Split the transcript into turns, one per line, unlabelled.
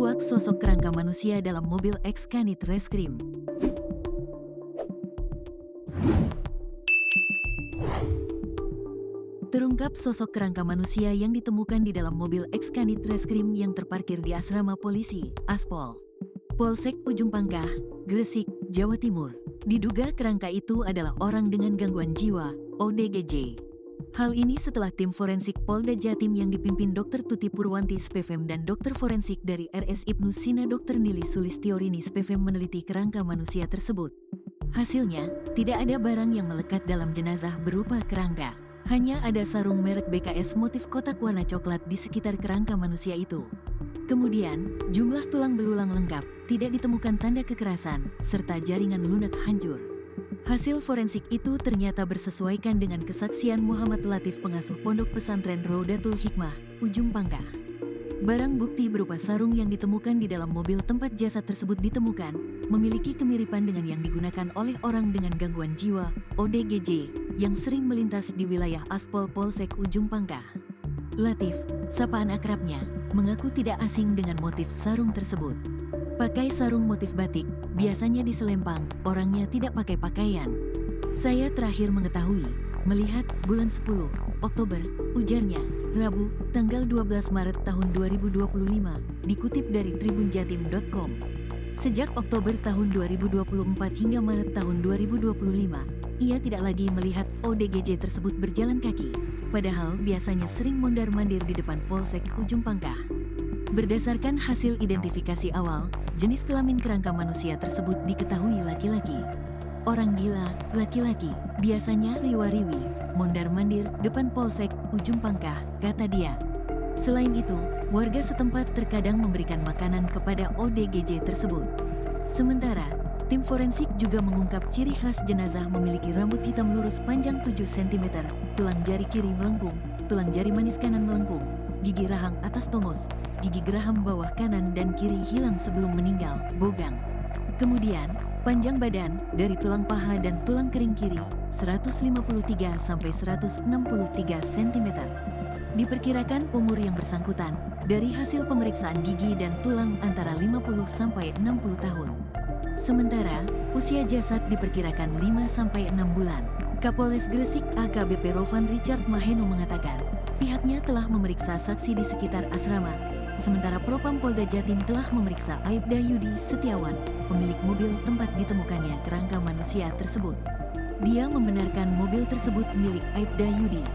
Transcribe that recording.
Kuak sosok kerangka manusia dalam mobil ex-Kanit Reskrim. Terungkap sosok kerangka manusia yang ditemukan di dalam mobil ex-Kanit Reskrim yang terparkir di asrama polisi, Aspol, Polsek Ujung Pangkah, Gresik, Jawa Timur. Diduga kerangka itu adalah orang dengan gangguan jiwa, ODGJ. Hal ini setelah tim forensik Polda Jatim yang dipimpin Dr. Tuti Purwanti SPVM dan dokter forensik dari RS Ibnu Sina Dr. Nili Sulistiorini SPVM meneliti kerangka manusia tersebut. Hasilnya, tidak ada barang yang melekat dalam jenazah berupa kerangka. Hanya ada sarung merek BKS motif kotak warna coklat di sekitar kerangka manusia itu. Kemudian, jumlah tulang belulang lengkap, tidak ditemukan tanda kekerasan, serta jaringan lunak hancur. Hasil forensik itu ternyata bersesuaikan dengan kesaksian Muhammad Latif, pengasuh pondok pesantren Rodatul Hikmah, Ujung Pangkah. Barang bukti berupa sarung yang ditemukan di dalam mobil tempat jasad tersebut ditemukan, memiliki kemiripan dengan yang digunakan oleh orang dengan gangguan jiwa, ODGJ, yang sering melintas di wilayah Aspol Polsek Ujung Pangkah. Latif, sapaan akrabnya, mengaku tidak asing dengan motif sarung tersebut. Pakai sarung motif batik, biasanya di Selempang, orangnya tidak pakai pakaian. Saya terakhir mengetahui, melihat bulan 10 Oktober, ujarnya, Rabu, tanggal 12 Maret tahun 2025, dikutip dari tribunjatim.com. Sejak Oktober tahun 2024 hingga Maret tahun 2025, ia tidak lagi melihat ODGJ tersebut berjalan kaki, padahal biasanya sering mondar-mandir di depan Polsek Ujung Pangkah. Berdasarkan hasil identifikasi awal, jenis kelamin kerangka manusia tersebut diketahui laki-laki. Orang gila, laki-laki, biasanya riwa-riwi, mondar-mandir depan Polsek Ujung Pangkah, kata dia. Selain itu, warga setempat terkadang memberikan makanan kepada ODGJ tersebut. Sementara, tim forensik juga mengungkap ciri khas jenazah memiliki rambut hitam lurus panjang 7 cm, tulang jari kiri melengkung, tulang jari manis kanan melengkung, gigi rahang atas tongos, gigi geraham bawah kanan dan kiri hilang sebelum meninggal, bogang. Kemudian, panjang badan dari tulang paha dan tulang kering kiri 153 sampai 163 cm. Diperkirakan umur yang bersangkutan dari hasil pemeriksaan gigi dan tulang antara 50 sampai 60 tahun. Sementara, usia jasad diperkirakan 5 sampai 6 bulan. Kapolres Gresik AKBP Rovan Richard Mahenu mengatakan, pihaknya telah memeriksa saksi di sekitar asrama. Sementara Propam Polda Jatim telah memeriksa Aibda Yudi Setiawan, pemilik mobil tempat ditemukannya kerangka manusia tersebut. Dia membenarkan mobil tersebut milik Aibda Yudi.